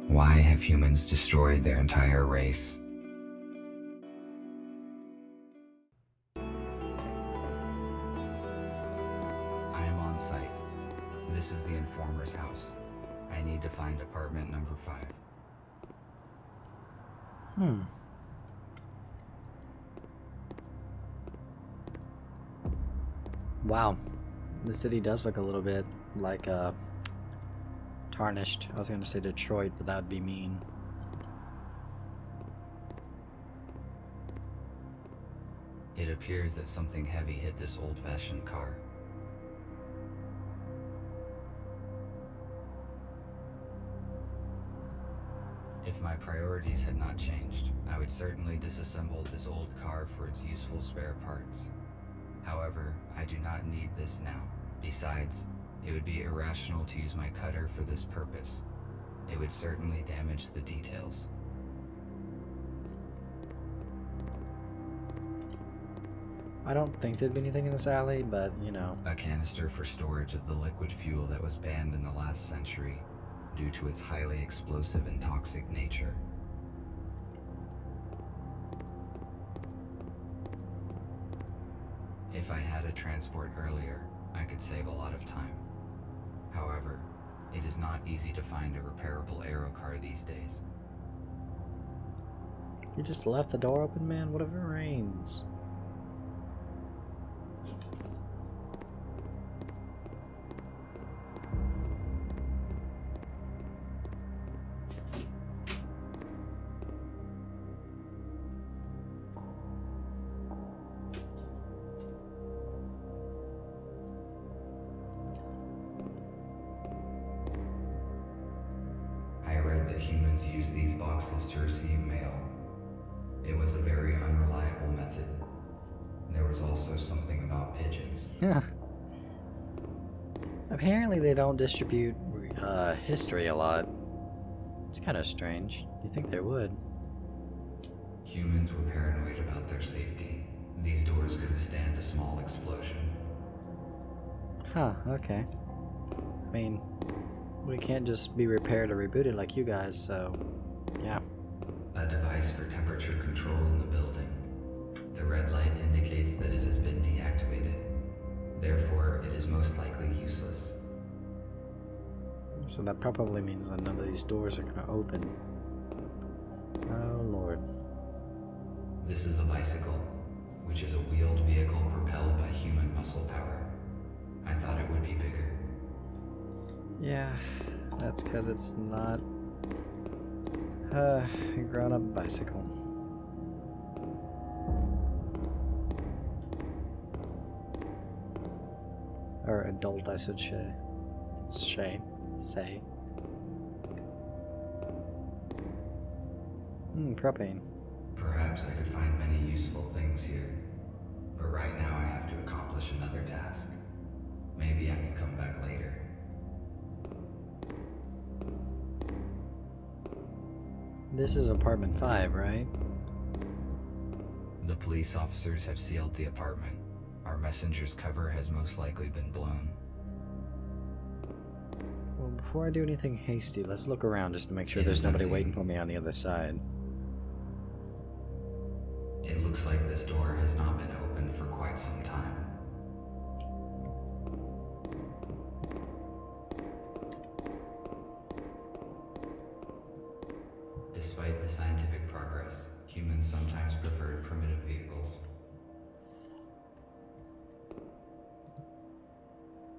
Why have humans destroyed their entire race? I am on site. This is the informer's house. I need to find apartment number 5. Wow. The city does look a little bit like tarnished. I was going to say Detroit, but that would be mean. It appears that something heavy hit this old-fashioned car. If my priorities had not changed, I would certainly disassemble this old car for its useful spare parts. However, I do not need this now. Besides, it would be irrational to use my cutter for this purpose. It would certainly damage the details. I don't think there'd be anything in this alley, but, you know. A canister for storage of the liquid fuel that was banned in the last century due to its highly explosive and toxic nature. If I had a transport earlier, I could save a lot of time. However, it is not easy to find a repairable aero car these days. You just left the door open, man? What if it rains? I read that humans use these boxes to receive mail. It was a very unreliable method. There was also something about pigeons. Yeah. Apparently they don't distribute history a lot. It's kind of strange. You think they would. Humans were paranoid about their safety. These doors could withstand a small explosion. Huh, okay. I mean, we can't just be repaired or rebooted like you guys, so yeah. A device for temperature control in the building. The red light indicates that it has been deactivated. Therefore, it is most likely useless. So that probably means that none of these doors are gonna open. Oh lord. This is a bicycle, which is a wheeled vehicle propelled by human muscle power. I thought it would be bigger. Yeah, that's because it's not a grown-up bicycle. Or adult, I should say. Propane. Perhaps I could find many useful things here. But right now I have to accomplish another task. Maybe I can come back later. This is apartment 5, right? The police officers have sealed the apartment. Our messenger's cover has most likely been blown. Well, before I do anything hasty, let's look around just to make sure It there's is nobody empty. waiting for me on the other side. It looks like this door has not been opened for quite some time. Despite the scientific progress, humans sometimes preferred primitive vehicles.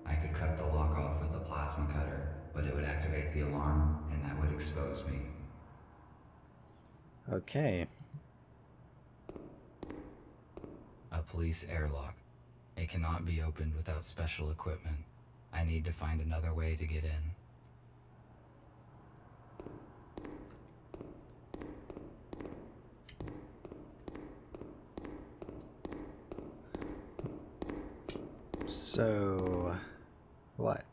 I could cut the lock off with a plasma cutter, but it would activate the alarm, and that would expose me. Okay. A police airlock. It cannot be opened without special equipment. I need to find another way to get in. So, what?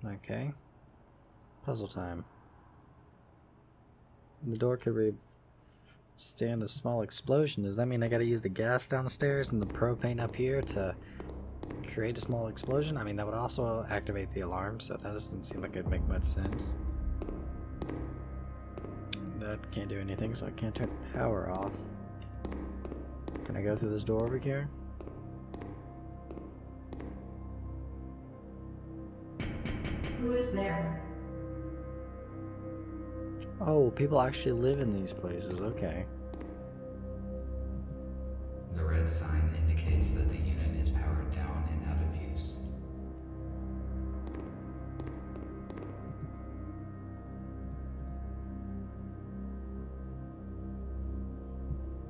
Okay. Puzzle time. The door could stand a small explosion. Does that mean I gotta use the gas downstairs and the propane up here to create a small explosion? I mean, that would also activate the alarm, so that doesn't seem like it'd make much sense. that can't do anything, so I can't turn the power off. Can I go through this door over here? Who is there? Oh, people actually live in these places, okay. The red sign indicates that the unit is powered down and out of use.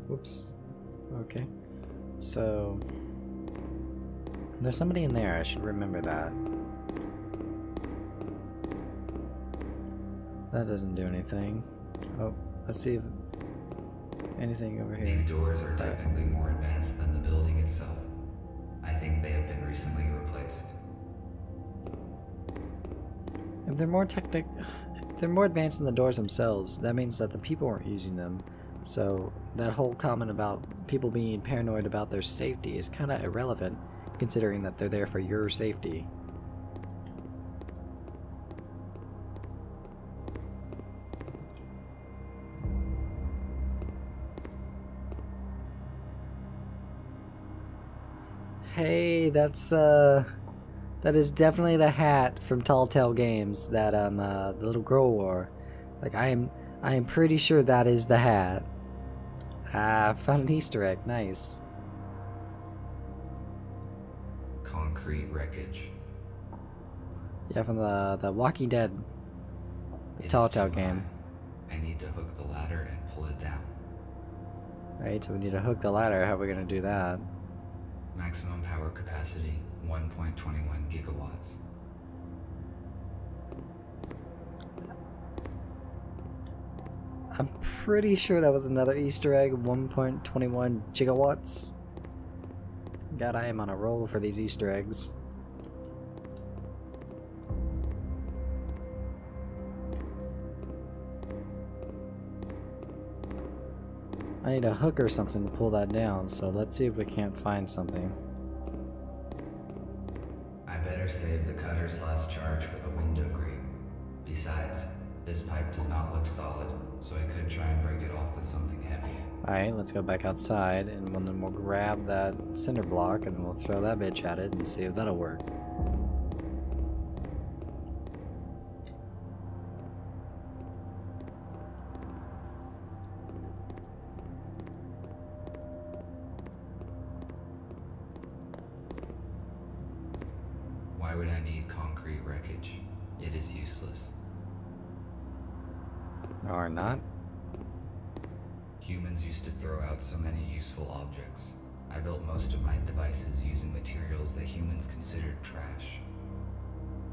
Whoops. Okay. So... there's somebody in there, I should remember that. That doesn't do anything. Oh, let's see if anything over here. These doors are technically more advanced than the building itself. I think they have been recently replaced. If they're more advanced than the doors themselves, that means that the people aren't using them. So that whole comment about people being paranoid about their safety is kind of irrelevant, considering that they're there for your safety. Hey, that is definitely the hat from Tall Tale Games that the little girl wore. Like I am pretty sure that is the hat. Ah, found an Easter egg. Nice. Concrete wreckage. Yeah, from the Walking Dead, the Tall Tale game. I need to hook the ladder and pull it down. Right, so we need to hook the ladder. How are we gonna do that? Maximum power capacity, 1.21 gigawatts. I'm pretty sure that was another Easter egg, 1.21 gigawatts. God, I am on a roll for these Easter eggs. I need a hook or something to pull that down, so let's see if we can't find something. I better save the cutter's last charge for the window grate. Besides, this pipe does not look solid, so I could try and break it off with something heavy. Alright, let's go back outside, and then we'll grab that cinder block, and we'll throw that bitch at it and see if that'll work. Why would I need concrete wreckage? It is useless. Or not. Humans used to throw out so many useful objects. I built most of my devices using materials that humans considered trash.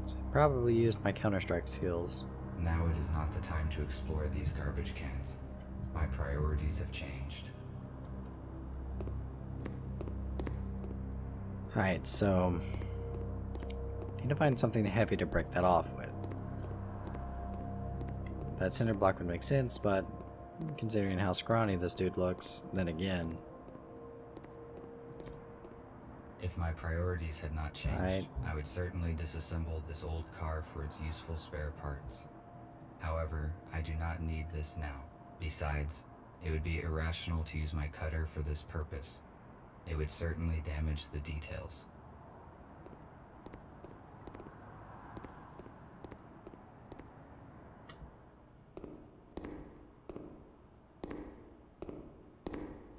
So I probably used my Counter-Strike skills. Now it is not the time to explore these garbage cans. My priorities have changed. Alright, so... need to find something heavy to break that off with. That cinder block would make sense, but considering how scrawny this dude looks, then again... If my priorities had not changed, Right. I would certainly disassemble this old car for its useful spare parts. However, I do not need this now. Besides, it would be irrational to use my cutter for this purpose. It would certainly damage the details.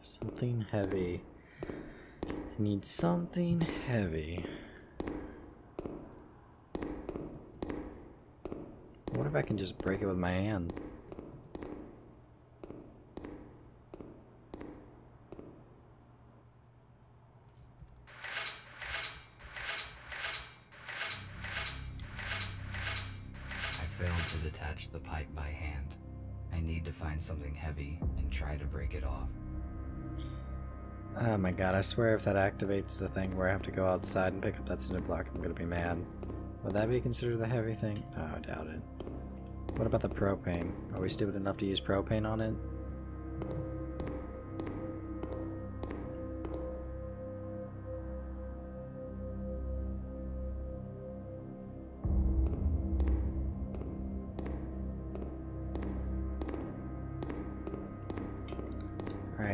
Something heavy. I need something heavy. What if I can just break it with my hand? I failed to detach the pipe by hand. I need to find something heavy and try to break it off. Oh my god, I swear if that activates the thing where I have to go outside and pick up that cinder block, I'm gonna be mad. Would that be considered the heavy thing? Oh, I doubt it. What about the propane? Are we stupid enough to use propane on it?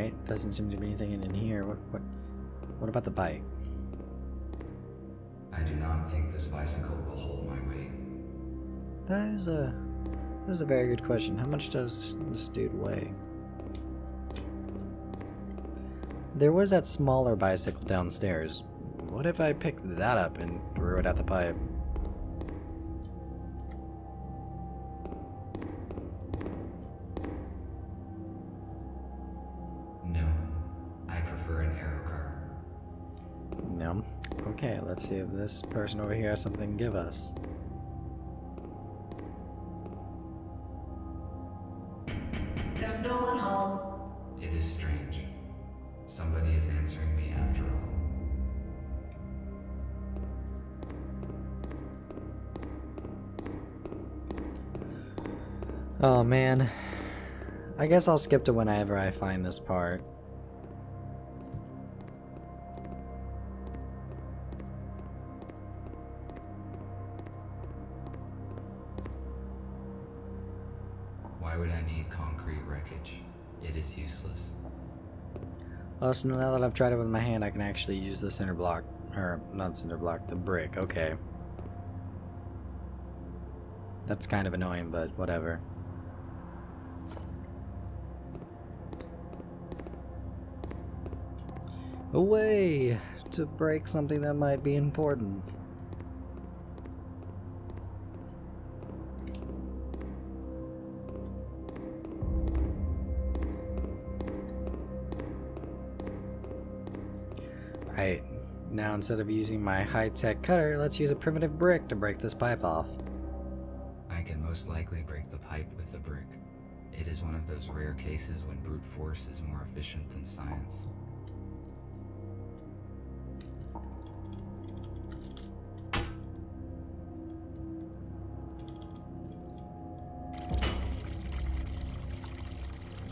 Alright, doesn't seem to be anything in here. What about the bike? I do not think this bicycle will hold my weight. That is a very good question. How much does this dude weigh? There was that smaller bicycle downstairs. What if I picked that up and threw it at the pipe? No, I prefer an aero car. No. Okay, let's see if this person over here has something to give us. There's no one home. It is strange. Somebody is answering me after all. Oh man. I guess I'll skip to whenever I find this part. Why would I need concrete wreckage? It is useless. Oh, so now that I've tried it with my hand, I can actually use the cinder block. Or, not cinder block, the brick. Okay. That's kind of annoying, but whatever. A way to break something that might be important. Right, now instead of using my high-tech cutter, let's use a primitive brick to break this pipe off. I can most likely break the pipe with the brick. It is one of those rare cases when brute force is more efficient than science.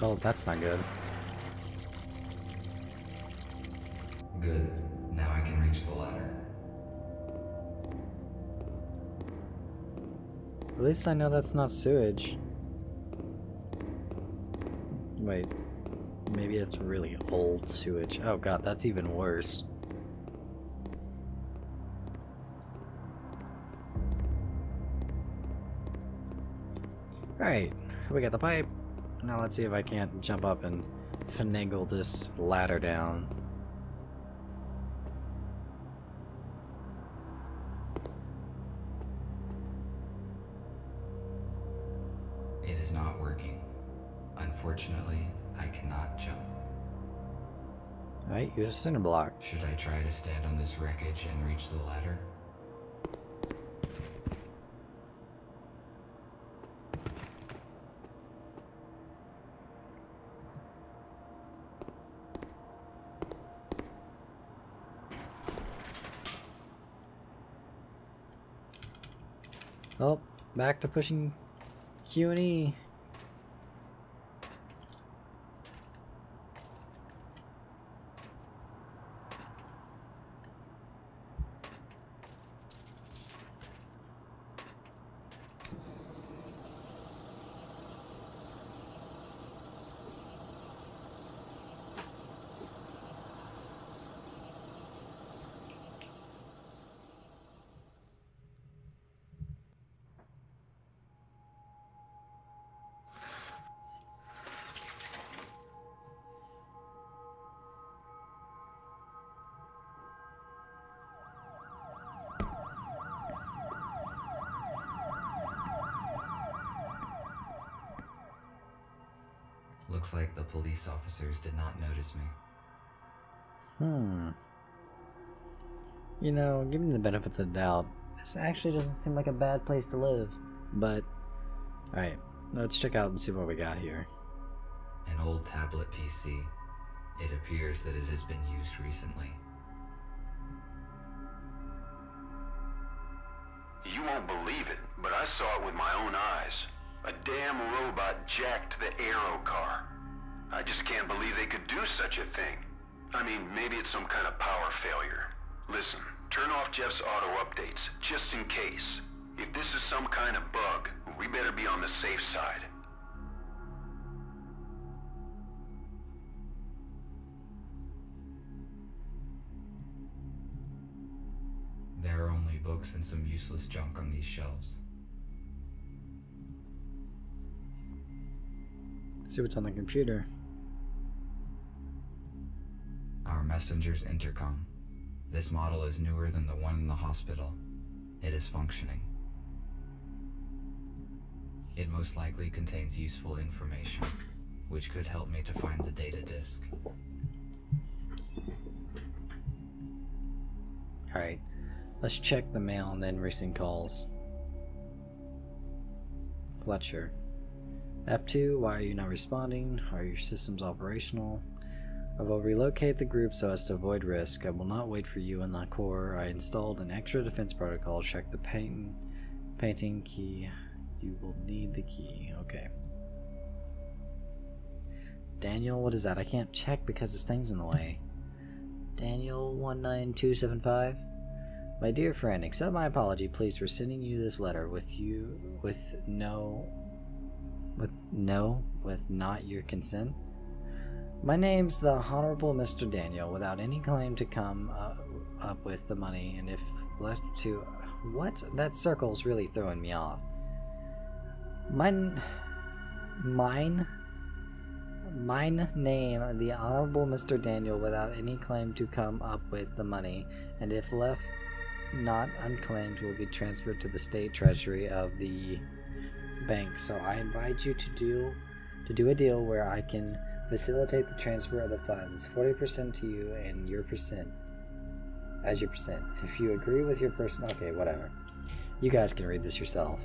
Oh, that's not good. Good. Now I can reach the ladder. At least I know that's not sewage. Wait. Maybe it's really old sewage. Oh god, that's even worse. Alright, we got the pipe. Now let's see if I can't jump up and finagle this ladder down. It is not working. Unfortunately, I cannot jump. Alright, use a cinder block. Should I try to stand on this wreckage and reach the ladder? Oh, back to pushing Q and E. Looks like the police officers did not notice me. You know, give me the benefit of the doubt. This actually doesn't seem like a bad place to live. But, alright, let's check out and see what we got here. An old tablet PC. It appears that it has been used recently. You won't believe it, but I saw it with my own eyes. A damn robot jacked the aero car. I just can't believe they could do such a thing. I mean, maybe it's some kind of power failure. Listen, turn off Jeff's auto updates, just in case. If this is some kind of bug, we better be on the safe side. books and some useless junk on these shelves. Let's see what's on the computer. Our messenger's intercom. This model is newer than the one in the hospital. It is functioning. It most likely contains useful information, which could help me to find the data disk. Alright, let's check the mail and then recent calls. Fletcher. F2, why are you not responding? Are your systems operational? I will relocate the group so as to avoid risk. I will not wait for you in the core. I installed an extra defense protocol. Check the painting key. You will need the key. Okay. Daniel, what is that? I can't check because this thing's in the way. Daniel 19275. My dear friend, accept my apology, please, for sending you this letter with not your consent. My name's the Honorable Mr. Daniel, without any claim to come up with the money, and if left to... What? That circle's really throwing me off. Mine name, the Honorable Mr. Daniel, without any claim to come up with the money, and if left not unclaimed, will be transferred to the state treasury of the bank. So I invite you to do a deal where I can facilitate the transfer of the funds, 40% to you and your percent as your percent. If you agree with your person, okay, whatever. You guys can read this yourself.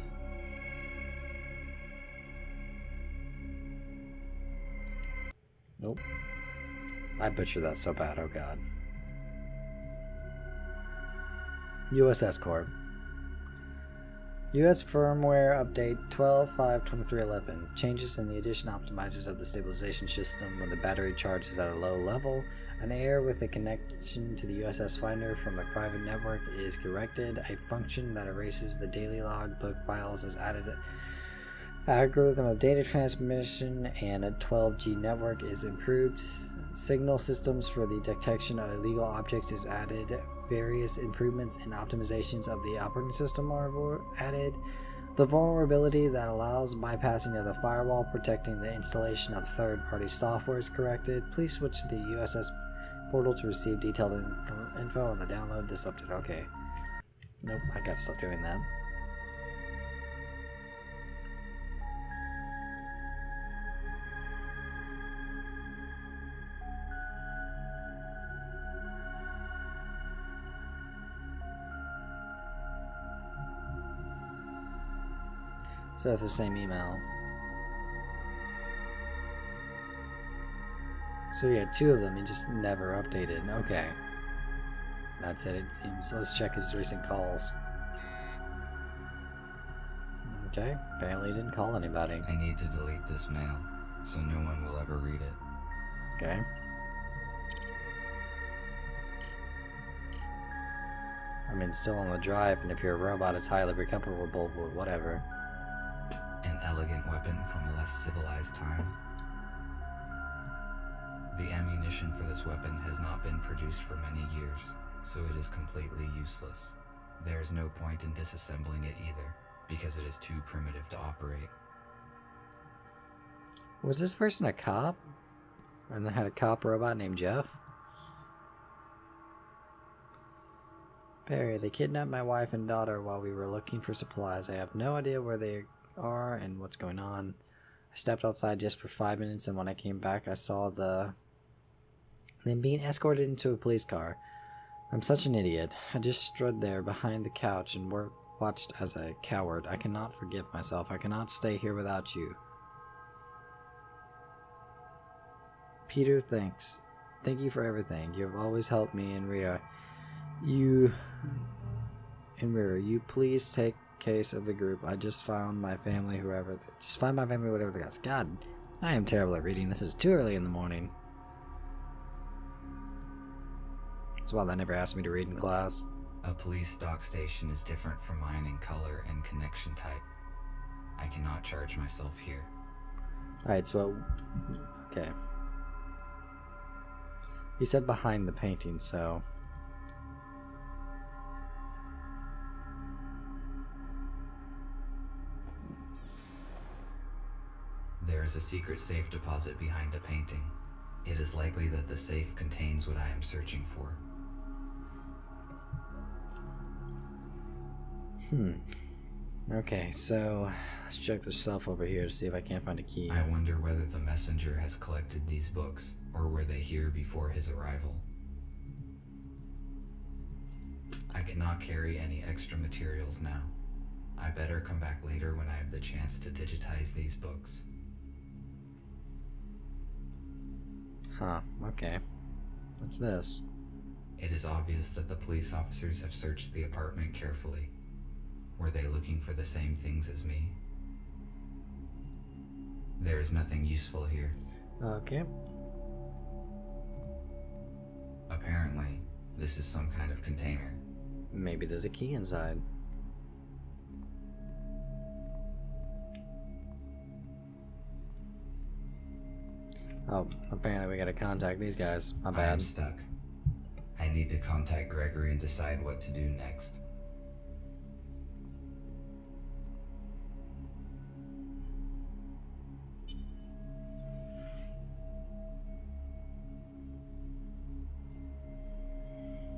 Nope. I butchered that so bad, oh god. USS Corp. US firmware update 12.5.23.11. Changes in the addition optimizers of the stabilization system when the battery charge is at a low level. An error with the connection to the USS Finder from a private network is corrected. A function that erases the daily logbook files is added. Algorithm of data transmission and a 12G network is improved. Signal systems for the detection of illegal objects is added. Various improvements and optimizations of the operating system are added. The vulnerability that allows bypassing of the firewall protecting the installation of third-party software is corrected. Please switch to the USS portal to receive detailed info on the download this update. Okay. Nope, I gotta stop doing that. So it's the same email. So yeah, two of them, he just never updated. Okay. That's it seems. So let's check his recent calls. Okay, apparently he didn't call anybody. I need to delete this mail, so no one will ever read it. Okay. I mean, still on the drive, and if you're a robot, it's highly recoverable, but whatever. An elegant weapon from a less civilized time. The ammunition for this weapon has not been produced for many years, so it is completely useless. There is no point in disassembling it either, because it is too primitive to operate. Was this person a cop? And they had a cop robot named Jeff? Barry, they kidnapped my wife and daughter while we were looking for supplies. I have no idea where they are and what's going on. I stepped outside just for 5 minutes, and when I came back I saw them being escorted into a police car. I'm such an idiot. I just stood there behind the couch and watched as a coward. I cannot forgive myself. I cannot stay here without you. Peter, thanks. Thank you for everything. You have always helped me and Rhea. You please take case of the group. I just found my family, whatever the guys. God, I am terrible at reading. This is too early in the morning. That's why they never asked me to read in class. A police dock station is different from mine in color and connection type. I cannot charge myself here. Alright, so... okay. He said behind the painting, so... is a secret safe deposit behind a painting. It is likely that the safe contains what I am searching for. Okay, so let's check the shelf over here to see if I can't find a key. I wonder whether the messenger has collected these books, or were they here before his arrival. I cannot carry any extra materials now. I better come back later when I have the chance to digitize these books. Huh, okay. What's this? It is obvious that the police officers have searched the apartment carefully. Were they looking for the same things as me? There is nothing useful here. Okay. Apparently, this is some kind of container. Maybe there's a key inside. Oh, apparently we gotta contact these guys. My I am bad. stuck. I need to contact Gregory and decide what to do next.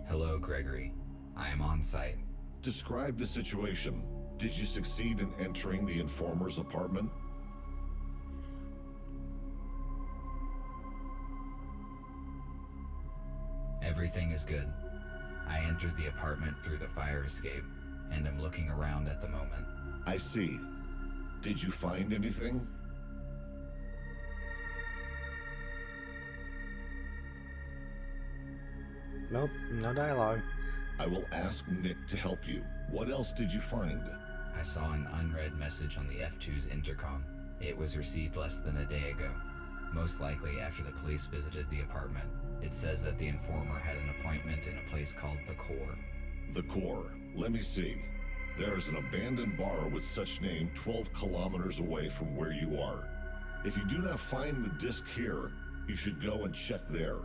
Hello, Gregory. I am on site. Describe the situation. Did you succeed in entering the informer's apartment? Everything is good. I entered the apartment through the fire escape, and am looking around at the moment. I see. Did you find anything? Nope, no dialogue. I will ask Nick to help you. What else did you find? I saw an unread message on the F2's intercom. It was received less than a day ago, most likely after the police visited the apartment. It says that the informer had an appointment in a place called The Core. The Core. Let me see. There's an abandoned bar with such name 12 kilometers away from where you are. If you do not find the disc here, you should go and check there.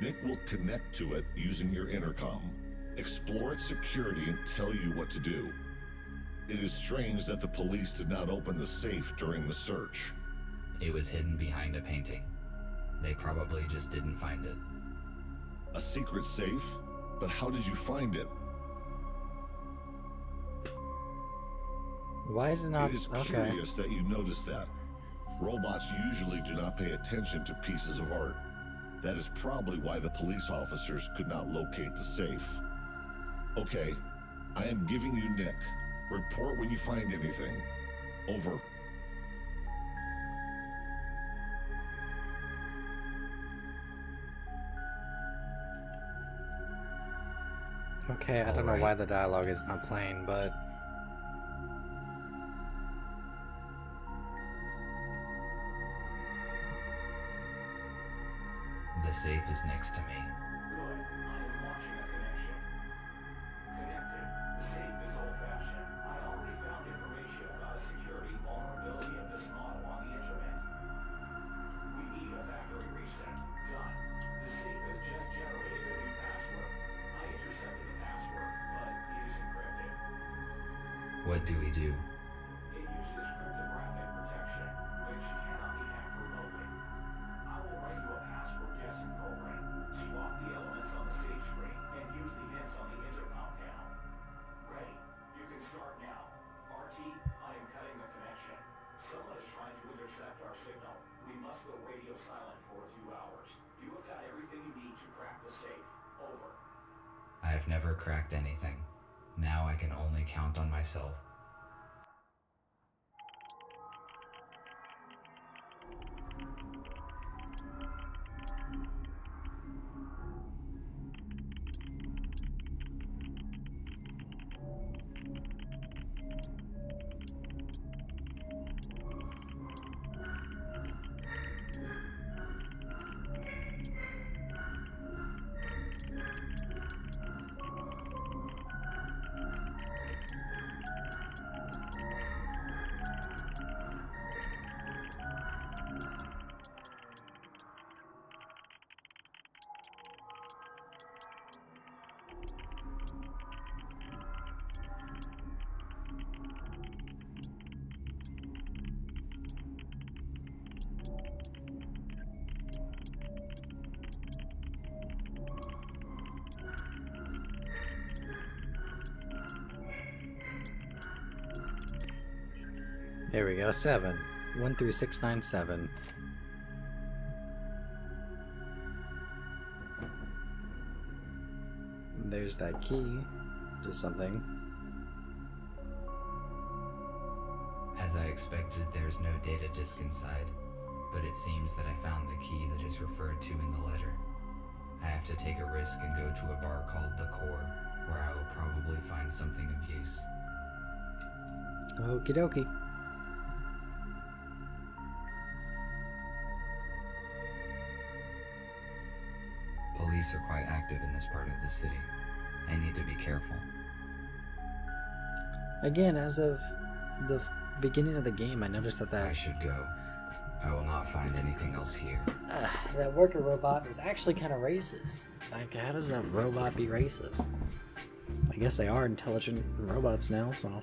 Nick will connect to it using your intercom. Explore its security and tell you what to do. It is strange that the police did not open the safe during the search. It was hidden behind a painting. They probably just didn't find it. A secret safe? But how did you find it? Why is it not? It is Okay. curious that you noticed that. Robots usually do not pay attention to pieces of art. That is probably why the police officers could not locate the safe. Okay, I am giving you Nick. Report when you find anything. Over. Okay, I don't know Alright. why the dialogue is not playing, but The safe is next to me. Good. I am watching a connection. Connected. The safe is old-fashioned. I already found information about a security vulnerability of this model on the internet. We need a factory reset. Done. The safe has just generated a new password. I intercepted the password, but it is encrypted. What do we do? It uses cryptographic protection, which cannot be hacked remotely. I will write you a password-guessing program. Swap the elements on the stage screen and use the hints on the intercom panel. Ready. You can start now. RT, I am cutting the connection. Someone is trying to intercept our signal. We must go radio silent for a few hours. You have got everything you need to crack the safe. Over. I have never cracked anything. Now I can only count on myself. There we go, 7. 1 through 697. There's that key to something. As I expected, there's no data disk inside, but it seems that I found the key that is referred to in the letter. I have to take a risk and go to a bar called The Core, where I will probably find something of use. Okie dokie. Police are quite active in this part of the city. I need to be careful. Again, as of the beginning of the game, I noticed that I should go. I will not find anything else here. that worker robot was actually kind of racist. Like, how does that robot be racist? I guess they are intelligent robots now, so